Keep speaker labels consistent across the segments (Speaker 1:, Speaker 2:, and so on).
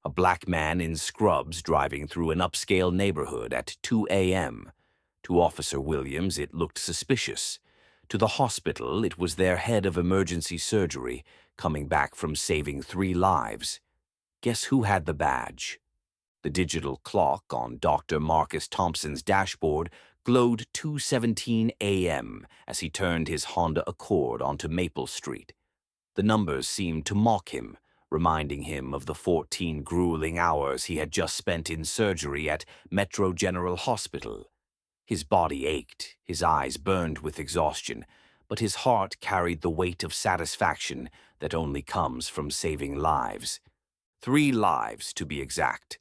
Speaker 1: A black man in scrubs driving through an upscale neighborhood at 2 a.m. To Officer Williams, it looked suspicious. To the hospital, it was their head of emergency surgery, coming back from saving 3 lives. Guess who had the badge? The digital clock on Dr. Marcus Thompson's dashboard glowed 2:17 a.m. as he turned his Honda Accord onto Maple Street. The numbers seemed to mock him, reminding him of the 14 grueling hours he had just spent in surgery at Metro General Hospital. His body ached, his eyes burned with exhaustion, but his heart carried the weight of satisfaction that only comes from saving lives. 3 lives, to be exact.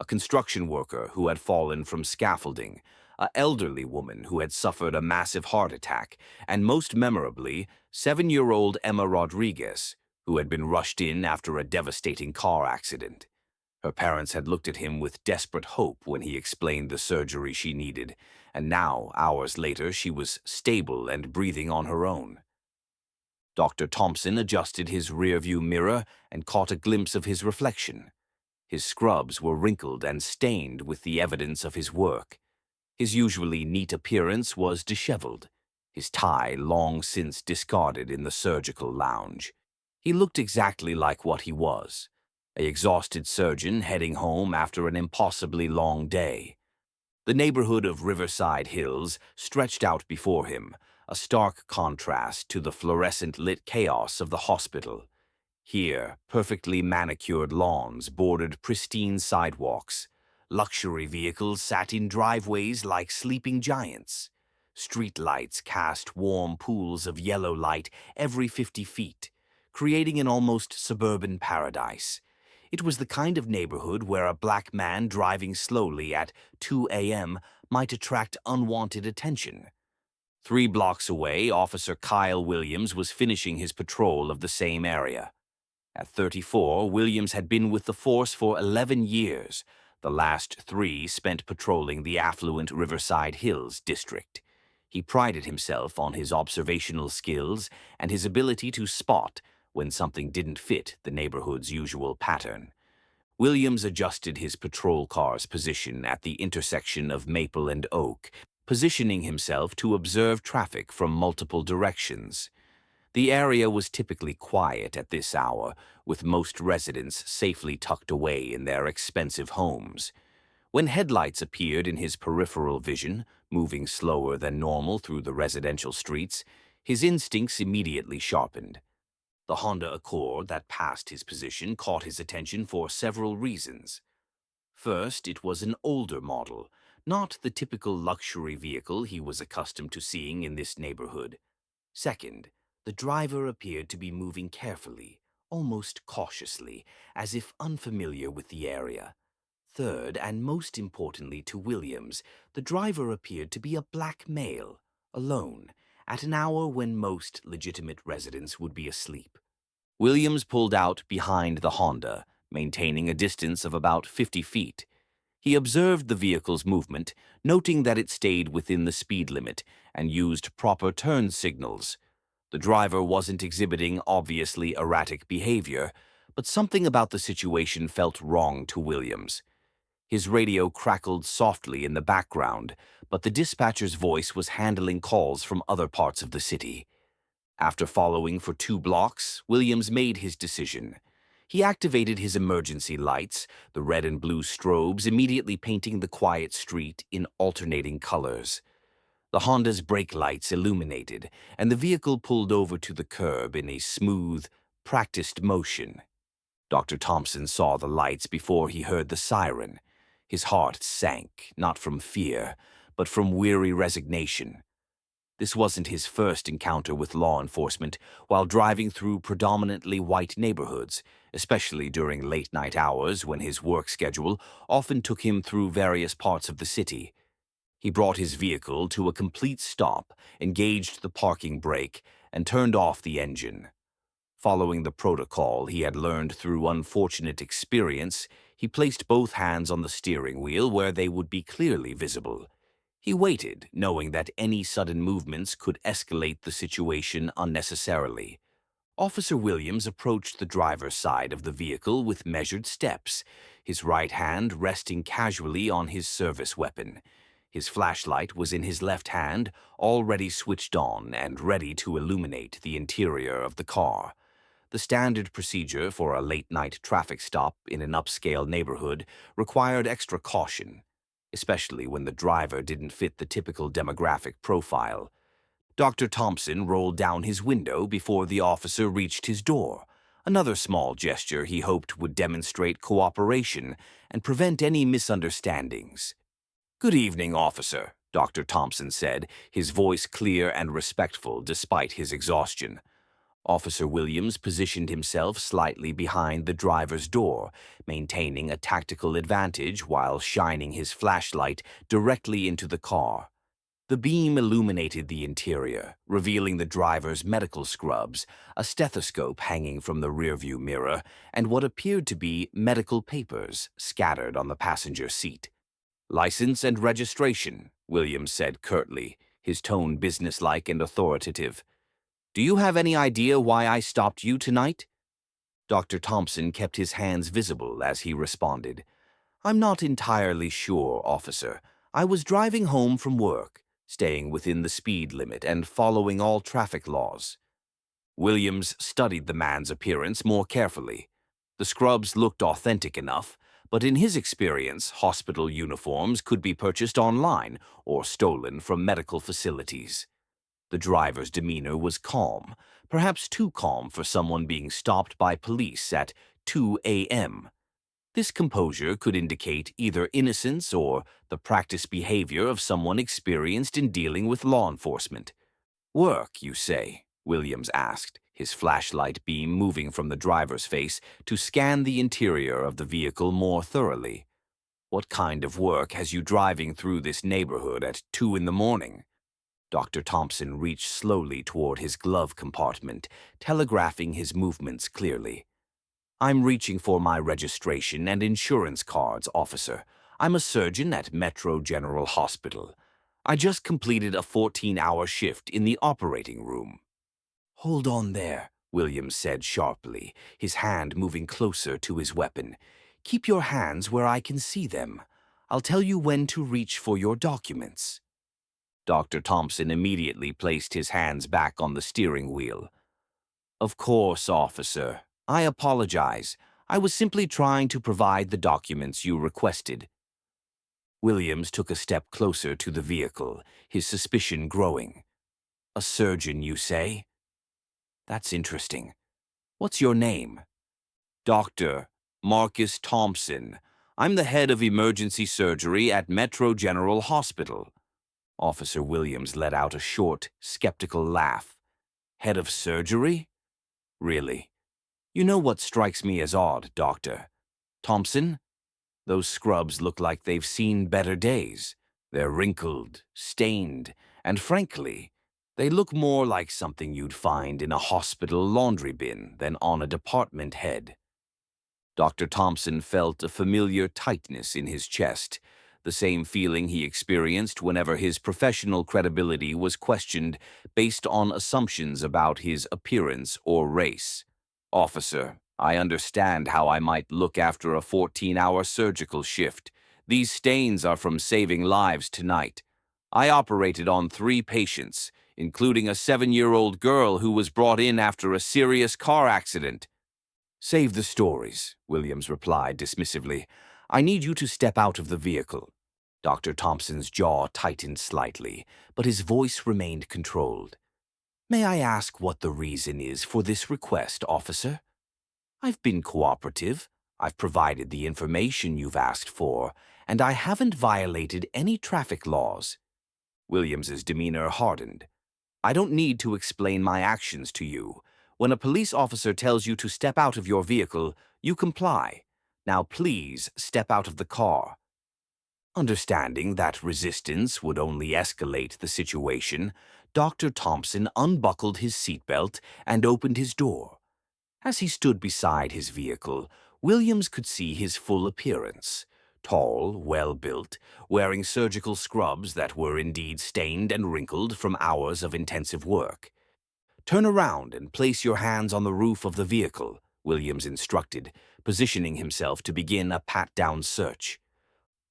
Speaker 1: A construction worker who had fallen from scaffolding, an elderly woman who had suffered a massive heart attack, and most memorably, 7-year-old Emma Rodriguez, who had been rushed in after a devastating car accident. Her parents had looked at him with desperate hope when he explained the surgery she needed, and now, hours later, she was stable and breathing on her own. Dr. Thompson adjusted his rearview mirror and caught a glimpse of his reflection. His scrubs were wrinkled and stained with the evidence of his work. His usually neat appearance was disheveled, his tie long since discarded in the surgical lounge. He looked exactly like what he was, an exhausted surgeon heading home after an impossibly long day. The neighborhood of Riverside Hills stretched out before him, a stark contrast to the fluorescent-lit chaos of the hospital. Here, perfectly manicured lawns bordered pristine sidewalks. Luxury vehicles sat in driveways like sleeping giants. Street lights cast warm pools of yellow light every 50 feet, creating an almost suburban paradise. It was the kind of neighborhood where a black man driving slowly at 2 a.m. might attract unwanted attention. 3 blocks away, Officer Kyle Williams was finishing his patrol of the same area. At 34, Williams had been with the force for 11 years, the last 3 spent patrolling the affluent Riverside Hills district. He prided himself on his observational skills and his ability to spot when something didn't fit the neighborhood's usual pattern. Williams adjusted his patrol car's position at the intersection of Maple and Oak, positioning himself to observe traffic from multiple directions. The area was typically quiet at this hour, with most residents safely tucked away in their expensive homes. When headlights appeared in his peripheral vision, moving slower than normal through the residential streets, his instincts immediately sharpened. The Honda Accord that passed his position caught his attention for several reasons. First, it was an older model, not the typical luxury vehicle he was accustomed to seeing in this neighborhood. Second, the driver appeared to be moving carefully, almost cautiously, as if unfamiliar with the area. Third, and most importantly to Williams, the driver appeared to be a black male, alone, at an hour when most legitimate residents would be asleep. Williams pulled out behind the Honda, maintaining a distance of about 50 feet. He observed the vehicle's movement, noting that it stayed within the speed limit and used proper turn signals. The driver wasn't exhibiting obviously erratic behavior, but something about the situation felt wrong to Williams. His radio crackled softly in the background, but the dispatcher's voice was handling calls from other parts of the city. After following for 2 blocks, Williams made his decision. He activated his emergency lights, the red and blue strobes immediately painting the quiet street in alternating colors. The Honda's brake lights illuminated, and the vehicle pulled over to the curb in a smooth, practiced motion. Dr. Thompson saw the lights before he heard the siren. His heart sank, not from fear, but from weary resignation. This wasn't his first encounter with law enforcement while driving through predominantly white neighborhoods, especially during late-night hours when his work schedule often took him through various parts of the city. He brought his vehicle to a complete stop, engaged the parking brake, and turned off the engine. Following the protocol he had learned through unfortunate experience, he placed both hands on the steering wheel where they would be clearly visible. He waited, knowing that any sudden movements could escalate the situation unnecessarily. Officer Williams approached the driver's side of the vehicle with measured steps, his right hand resting casually on his service weapon. His flashlight was in his left hand, already switched on and ready to illuminate the interior of the car. The standard procedure for a late-night traffic stop in an upscale neighborhood required extra caution, especially when the driver didn't fit the typical demographic profile. Dr. Thompson rolled down his window before the officer reached his door, another small gesture he hoped would demonstrate cooperation and prevent any misunderstandings. "Good evening, officer," Dr. Thompson said, his voice clear and respectful despite his exhaustion. Officer Williams positioned himself slightly behind the driver's door, maintaining a tactical advantage while shining his flashlight directly into the car. The beam illuminated the interior, revealing the driver's medical scrubs, a stethoscope hanging from the rearview mirror, and what appeared to be medical papers scattered on the passenger seat. "License and registration," Williams said curtly, his tone businesslike and authoritative. "Do you have any idea why I stopped you tonight?" Dr. Thompson kept his hands visible as he responded. "I'm not entirely sure, officer. I was driving home from work, staying within the speed limit and following all traffic laws." Williams studied the man's appearance more carefully. The scrubs looked authentic enough, but in his experience, hospital uniforms could be purchased online or stolen from medical facilities. The driver's demeanor was calm, perhaps too calm for someone being stopped by police at 2 a.m. This composure could indicate either innocence or the practiced behavior of someone experienced in dealing with law enforcement. "Work, you say?" Williams asked, his flashlight beam moving from the driver's face to scan the interior of the vehicle more thoroughly. "What kind of work has you driving through this neighborhood at 2 in the morning?" Dr. Thompson reached slowly toward his glove compartment, telegraphing his movements clearly. "I'm reaching for my registration and insurance cards, officer. I'm a surgeon at Metro General Hospital. I just completed a 14-hour shift in the operating room." "Hold on there," Williams said sharply, his hand moving closer to his weapon. "Keep your hands where I can see them. I'll tell you when to reach for your documents." Dr. Thompson immediately placed his hands back on the steering wheel. "Of course, officer. I apologize. I was simply trying to provide the documents you requested." Williams took a step closer to the vehicle, his suspicion growing. "A surgeon, you say? That's interesting. What's your name?" "Dr. Marcus Thompson. I'm the head of emergency surgery at Metro General Hospital." Officer Williams let out a short, skeptical laugh. "Head of surgery? Really? You know what strikes me as odd, Doctor Thompson? Those scrubs look like they've seen better days. They're wrinkled, stained, and frankly, they look more like something you'd find in a hospital laundry bin than on a department head." Dr. Thompson felt a familiar tightness in his chest, the same feeling he experienced whenever his professional credibility was questioned based on assumptions about his appearance or race. "Officer, I understand how I might look after a 14-hour surgical shift. These stains are from saving lives tonight. I operated on 3 patients, including a 7-year-old girl who was brought in after a serious car accident." "Save the stories," Williams replied dismissively. "I need you to step out of the vehicle." Dr. Thompson's jaw tightened slightly, but his voice remained controlled. "May I ask what the reason is for this request, officer?" "I've been cooperative. I've provided the information you've asked for, and I haven't violated any traffic laws." Williams's demeanor hardened. "I don't need to explain my actions to you. When a police officer tells you to step out of your vehicle, you comply. Now please step out of the car." Understanding that resistance would only escalate the situation, Dr. Thompson unbuckled his seatbelt and opened his door. As he stood beside his vehicle, Williams could see his full appearance. Tall, well-built, wearing surgical scrubs that were indeed stained and wrinkled from hours of intensive work. Turn around and place your hands on the roof of the vehicle, Williams instructed, positioning himself to begin a pat-down search.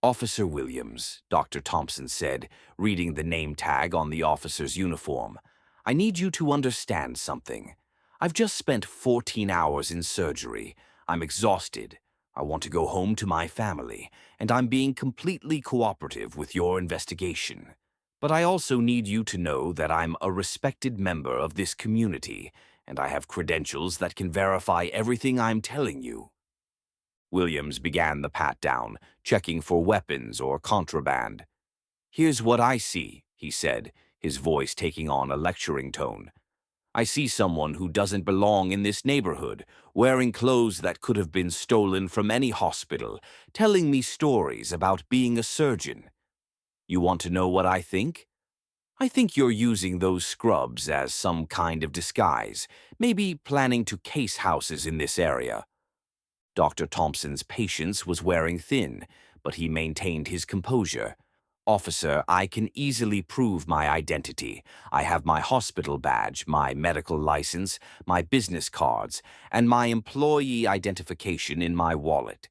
Speaker 1: Officer Williams, Dr. Thompson said, reading the name tag on the officer's uniform. I need you to understand something. I've just spent 14 hours in surgery. I'm exhausted. I want to go home to my family, and I'm being completely cooperative with your investigation. But I also need you to know that I'm a respected member of this community, and I have credentials that can verify everything I'm telling you. Williams began the pat-down, checking for weapons or contraband. Here's what I see, he said, his voice taking on a lecturing tone. I see someone who doesn't belong in this neighborhood, wearing clothes that could have been stolen from any hospital, telling me stories about being a surgeon. You want to know what I think? I think you're using those scrubs as some kind of disguise, maybe planning to case houses in this area. Dr. Thompson's patience was wearing thin, but he maintained his composure. Officer, I can easily prove my identity. I have my hospital badge, my medical license, my business cards, and my employee identification in my wallet.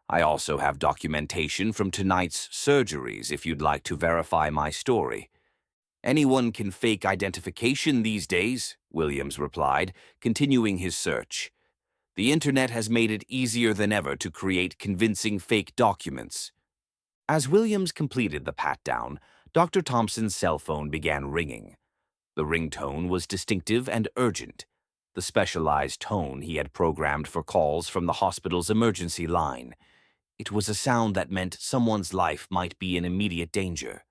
Speaker 1: I also have documentation from tonight's surgeries if you'd like to verify my story. Anyone can fake identification these days, Williams replied, continuing his search. The internet has made it easier than ever to create convincing fake documents. As Williams completed the pat-down, Dr. Thompson's cell phone began ringing. The ringtone was distinctive and urgent, the specialized tone he had programmed for calls from the hospital's emergency line. It was a sound that meant someone's life might be in immediate danger.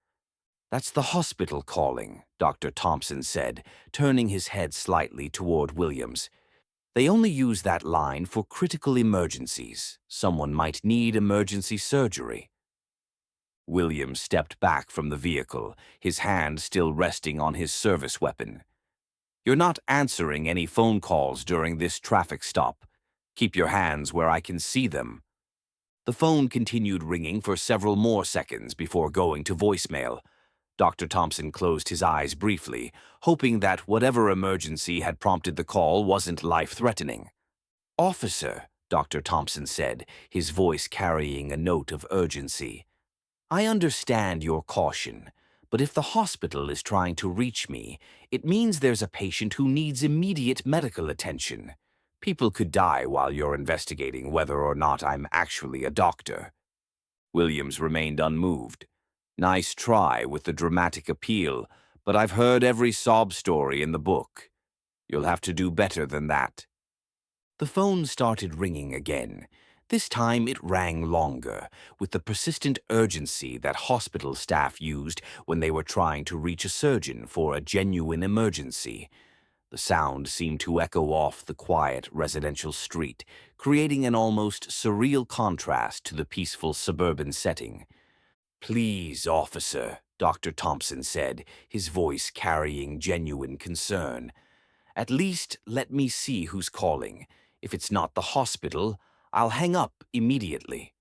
Speaker 1: That's the hospital calling, Dr. Thompson said, turning his head slightly toward Williams. They only use that line for critical emergencies. Someone might need emergency surgery. Williams stepped back from the vehicle, his hand still resting on his service weapon. You're not answering any phone calls during this traffic stop. Keep your hands where I can see them. The phone continued ringing for several more seconds before going to voicemail. Dr. Thompson closed his eyes briefly, hoping that whatever emergency had prompted the call wasn't life-threatening. Officer, Dr. Thompson said, his voice carrying a note of urgency. I understand your caution, but if the hospital is trying to reach me, it means there's a patient who needs immediate medical attention. People could die while you're investigating whether or not I'm actually a doctor. Williams remained unmoved. Nice try with the dramatic appeal, but I've heard every sob story in the book. You'll have to do better than that. The phone started ringing again. This time it rang longer, with the persistent urgency that hospital staff used when they were trying to reach a surgeon for a genuine emergency. The sound seemed to echo off the quiet residential street, creating an almost surreal contrast to the peaceful suburban setting. Please, officer, Dr. Thompson said, his voice carrying genuine concern. At least let me see who's calling. If it's not the hospital, I'll hang up immediately.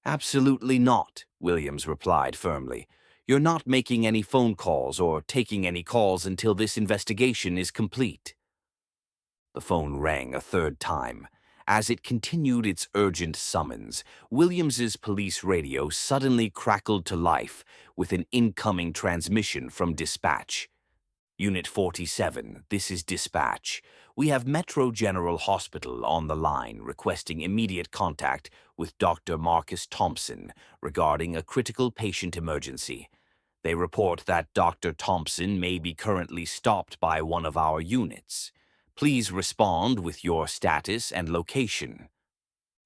Speaker 1: Absolutely not, Williams replied firmly. You're not making any phone calls or taking any calls until this investigation is complete. The phone rang a third time. As it continued its urgent summons, Williams's police radio suddenly crackled to life with an incoming transmission from dispatch. Unit 47, this is dispatch. We have Metro General Hospital on the line requesting immediate contact with Dr. Marcus Thompson regarding a critical patient emergency. They report that Dr. Thompson may be currently stopped by one of our units. Please respond with your status and location.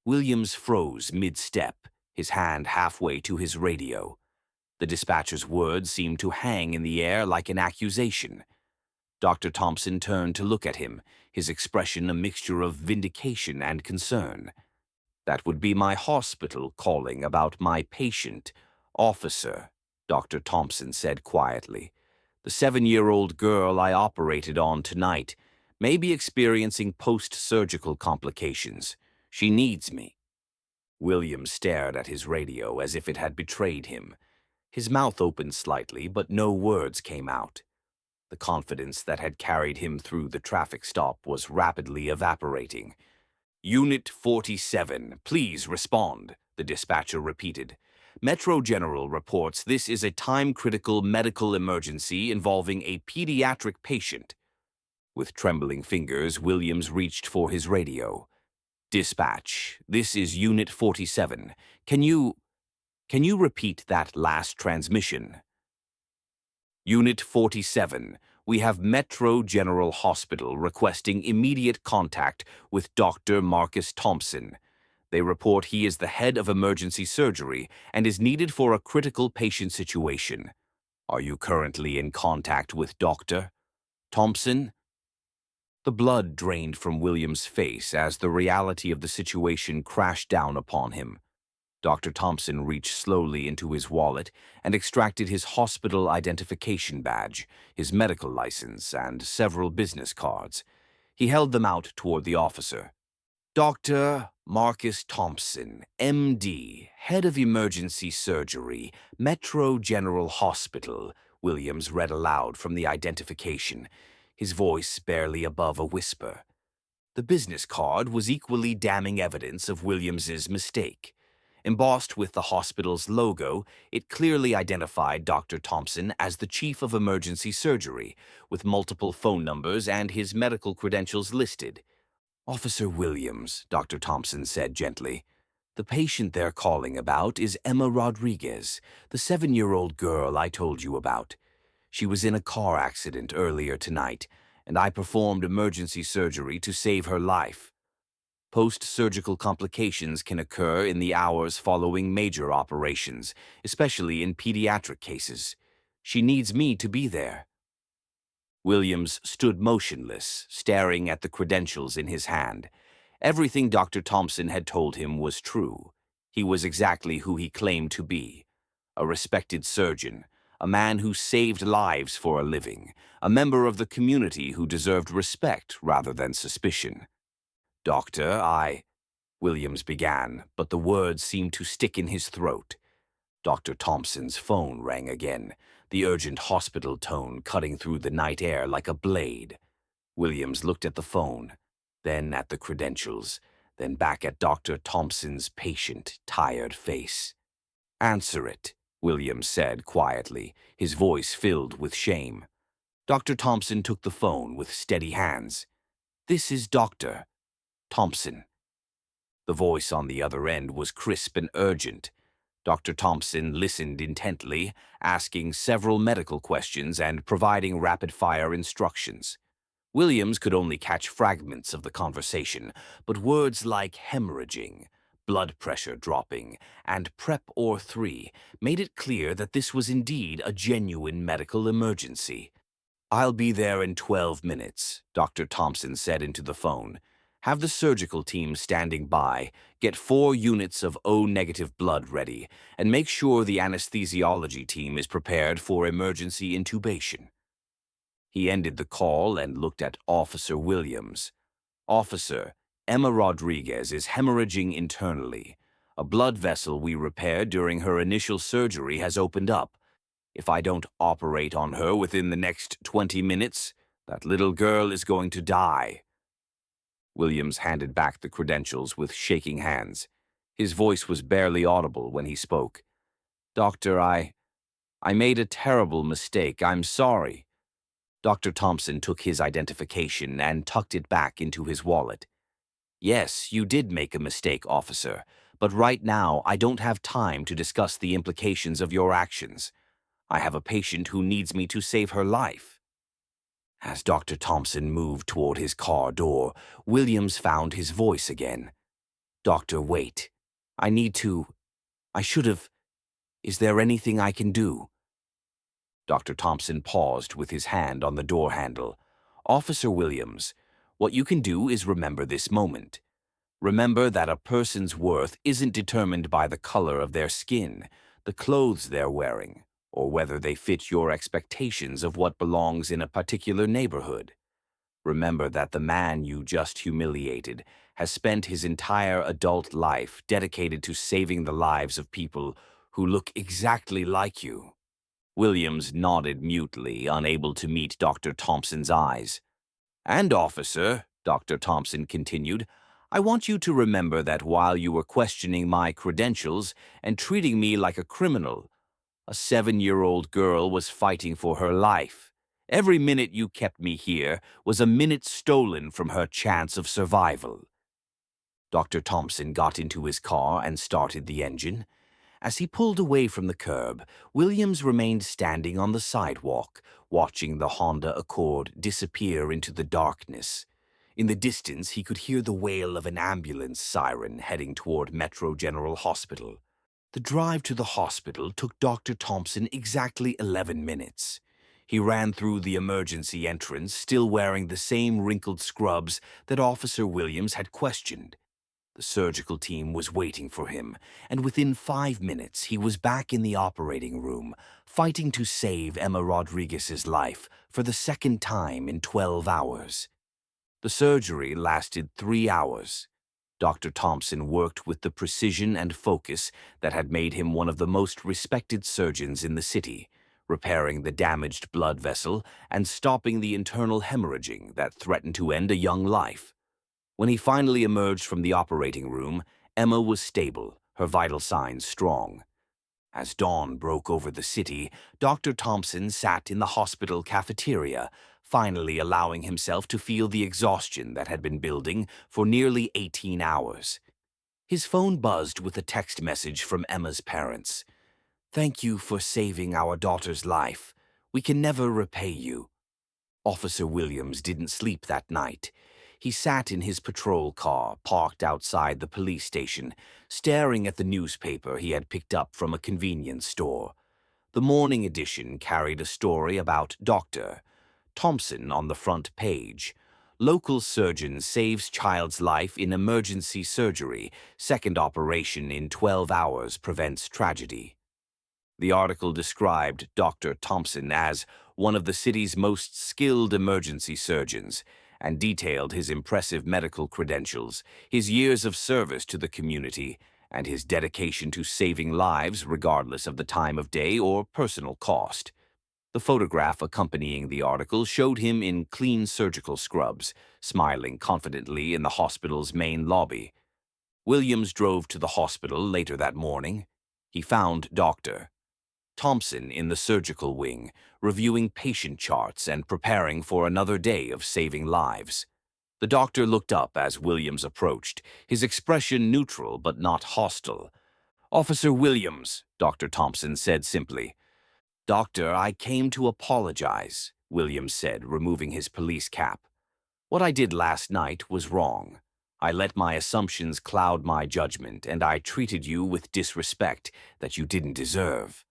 Speaker 1: Williams froze mid-step, his hand halfway to his radio. The dispatcher's words seemed to hang in the air like an accusation. Dr. Thompson turned to look at him, his expression a mixture of vindication and concern. That would be my hospital calling about my patient. Officer, Dr. Thompson said quietly. The 7-year-old girl I operated on tonight may be experiencing post-surgical complications. She needs me. William stared at his radio as if it had betrayed him. His mouth opened slightly, but no words came out. The confidence that had carried him through the traffic stop was rapidly evaporating. "Unit 47, please respond," the dispatcher repeated. "Metro General reports this is a time-critical medical emergency involving a pediatric patient." With trembling fingers, Williams reached for his radio. "Dispatch, this is Unit 47. Can you repeat that last transmission?" "Unit 47, we have Metro General Hospital requesting immediate contact with Dr. Marcus Thompson. They report he is the head of emergency surgery and is needed for a critical patient situation. Are you currently in contact with Dr. Thompson?" The blood drained from William's face as the reality of the situation crashed down upon him. Dr. Thompson reached slowly into his wallet and extracted his hospital identification badge, his medical license, and several business cards. He held them out toward the officer. "Dr. Marcus Thompson, M.D., Head of Emergency Surgery, Metro General Hospital," Williams read aloud from the identification, his voice barely above a whisper. The business card was equally damning evidence of Williams's mistake. Embossed with the hospital's logo, it clearly identified Dr. Thompson as the Chief of Emergency Surgery, with multiple phone numbers and his medical credentials listed. "Officer Williams," Dr. Thompson said gently, "the patient they're calling about is Emma Rodriguez, the 7-year-old girl I told you about. She was in a car accident earlier tonight, and I performed emergency surgery to save her life. Post-surgical complications can occur in the hours following major operations, especially in pediatric cases. She needs me to be there." Williams stood motionless, staring at the credentials in his hand. Everything Dr. Thompson had told him was true. He was exactly who he claimed to be: a respected surgeon, a man who saved lives for a living, a member of the community who deserved respect rather than suspicion. "Doctor, Williams began, but the words seemed to stick in his throat. Dr. Thompson's phone rang again, the urgent hospital tone cutting through the night air like a blade. Williams looked at the phone, then at the credentials, then back at Dr. Thompson's patient, tired face. "Answer it," Williams said quietly, his voice filled with shame. Dr. Thompson took the phone with steady hands. "This is Dr. Thompson." The voice on the other end was crisp and urgent. Dr. Thompson listened intently, asking several medical questions and providing rapid-fire instructions. Williams could only catch fragments of the conversation, but words like hemorrhaging, blood pressure dropping, and Prep or 3 made it clear that this was indeed a genuine medical emergency. "I'll be there in 12 minutes, Dr. Thompson said into the phone. "Have the surgical team standing by, get 4 units of O-negative blood ready, and make sure the anesthesiology team is prepared for emergency intubation." He ended the call and looked at Officer Williams. "Officer, Emma Rodriguez is hemorrhaging internally. A blood vessel we repaired during her initial surgery has opened up. If I don't operate on her within the next 20 minutes, that little girl is going to die." Williams handed back the credentials with shaking hands. His voice was barely audible when he spoke. "Doctor, I made a terrible mistake. I'm sorry." Dr. Thompson took his identification and tucked it back into his wallet. "Yes, you did make a mistake, officer, but right now I don't have time to discuss the implications of your actions. I have a patient who needs me to save her life." As Dr. Thompson moved toward his car door, Williams found his voice again. "Doctor, wait. I should have. Is there anything I can do?" Dr. Thompson paused with his hand on the door handle. "Officer Williams, what you can do is remember this moment. Remember that a person's worth isn't determined by the color of their skin, the clothes they're wearing, or whether they fit your expectations of what belongs in a particular neighborhood. Remember that the man you just humiliated has spent his entire adult life dedicated to saving the lives of people who look exactly like you." Williams nodded mutely, unable to meet Dr. Thompson's eyes. "And, officer," Dr. Thompson continued, "I want you to remember that while you were questioning my credentials and treating me like a criminal, a 7-year-old girl was fighting for her life. Every minute you kept me here was a minute stolen from her chance of survival." Dr. Thompson got into his car and started the engine. As he pulled away from the curb, Williams remained standing on the sidewalk, watching the Honda Accord disappear into the darkness. In the distance, he could hear the wail of an ambulance siren heading toward Metro General Hospital. The drive to the hospital took Dr. Thompson exactly 11 minutes. He ran through the emergency entrance, still wearing the same wrinkled scrubs that Officer Williams had questioned. The surgical team was waiting for him, and within 5 minutes he was back in the operating room, fighting to save Emma Rodriguez's life for the second time in 12 hours. The surgery lasted 3 hours. Dr. Thompson worked with the precision and focus that had made him one of the most respected surgeons in the city, repairing the damaged blood vessel and stopping the internal hemorrhaging that threatened to end a young life. When he finally emerged from the operating room, Emma was stable, her vital signs strong. As dawn broke over the city, Dr. Thompson sat in the hospital cafeteria, finally allowing himself to feel the exhaustion that had been building for nearly 18 hours. His phone buzzed with a text message from Emma's parents. "Thank you for saving our daughter's life. We can never repay you." Officer Williams didn't sleep that night. He sat in his patrol car, parked outside the police station, staring at the newspaper he had picked up from a convenience store. The morning edition carried a story about Dr. Thompson on the front page. "Local surgeon saves child's life in emergency surgery. Second operation in 12 hours prevents tragedy." The article described Dr. Thompson as one of the city's most skilled emergency surgeons and detailed his impressive medical credentials, his years of service to the community, and his dedication to saving lives regardless of the time of day or personal cost. The photograph accompanying the article showed him in clean surgical scrubs, smiling confidently in the hospital's main lobby. Williams drove to the hospital later that morning. He found Dr. Thompson in the surgical wing, reviewing patient charts and preparing for another day of saving lives. The doctor looked up as Williams approached, his expression neutral but not hostile. "Officer Williams," Dr. Thompson said simply. "Doctor, I came to apologize," Williams said, removing his police cap. "What I did last night was wrong. I let my assumptions cloud my judgment, and I treated you with disrespect that you didn't deserve."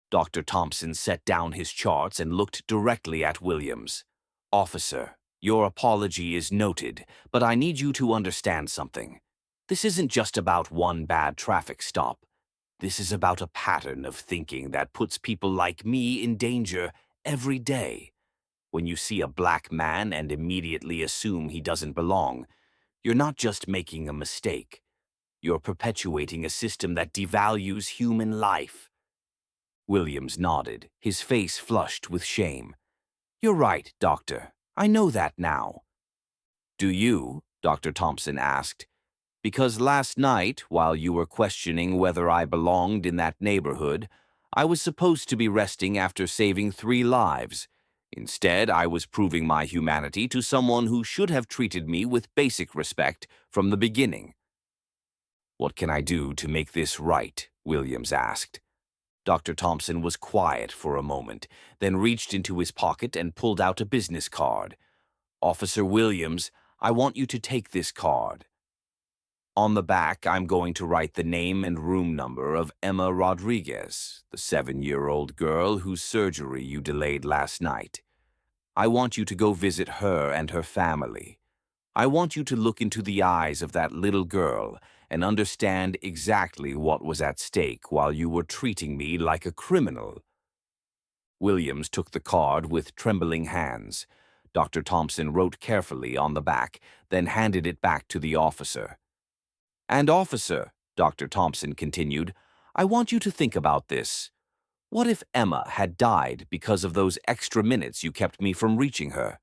Speaker 1: Dr. Thompson set down his charts and looked directly at Williams. "Officer, your apology is noted, but I need you to understand something. This isn't just about one bad traffic stop. This is about a pattern of thinking that puts people like me in danger every day. When you see a black man and immediately assume he doesn't belong, you're not just making a mistake. You're perpetuating a system that devalues human life." Williams nodded, his face flushed with shame. "You're right, Doctor. I know that now." "Do you?" Dr. Thompson asked. "Because last night, while you were questioning whether I belonged in that neighborhood, I was supposed to be resting after saving 3 lives. Instead, I was proving my humanity to someone who should have treated me with basic respect from the beginning." "What can I do to make this right?" Williams asked. Dr. Thompson was quiet for a moment, then reached into his pocket and pulled out a business card. "Officer Williams, I want you to take this card. On the back, I'm going to write the name and room number of Emma Rodriguez, the 7-year-old girl whose surgery you delayed last night. I want you to go visit her and her family. I want you to look into the eyes of that little girl and understand exactly what was at stake while you were treating me like a criminal." Williams took the card with trembling hands. Dr. Thompson wrote carefully on the back, then handed it back to the officer. "And officer," Dr. Thompson continued, "I want you to think about this. What if Emma had died because of those extra minutes you kept me from reaching her?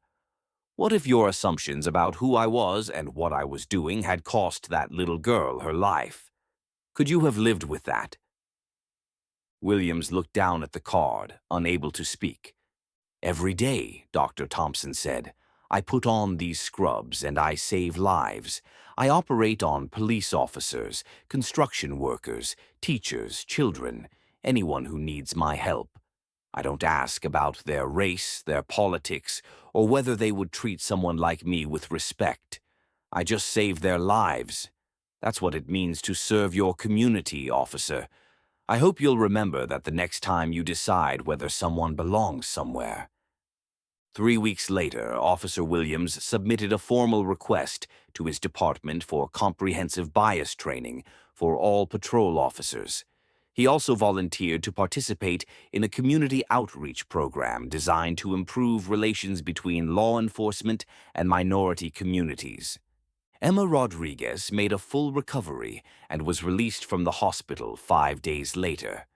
Speaker 1: What if your assumptions about who I was and what I was doing had cost that little girl her life? Could you have lived with that? Williams looked down at the card, unable to speak. Every day, Dr. Thompson said, I put on these scrubs and I save lives. I operate on police officers, construction workers, teachers, children, anyone who needs my help. I don't ask about their race, their politics, or whether they would treat someone like me with respect. I just save their lives. That's what it means to serve your community, officer. I hope you'll remember that the next time you decide whether someone belongs somewhere. 3 weeks later, Officer Williams submitted a formal request to his department for comprehensive bias training for all patrol officers. He also volunteered to participate in a community outreach program designed to improve relations between law enforcement and minority communities. Emma Rodriguez made a full recovery and was released from the hospital 5 days later.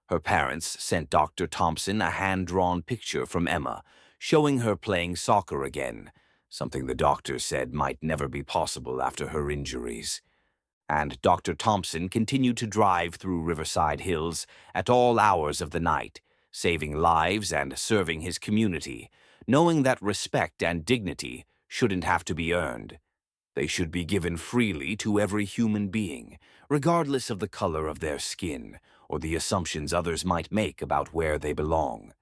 Speaker 1: Her parents sent Dr. Thompson a hand-drawn picture from Emma, showing her playing soccer again, something the doctor said might never be possible after her injuries. And Dr. Thompson continued to drive through Riverside Hills at all hours of the night, saving lives and serving his community, knowing that respect and dignity shouldn't have to be earned. They should be given freely to every human being, regardless of the color of their skin or the assumptions others might make about where they belong.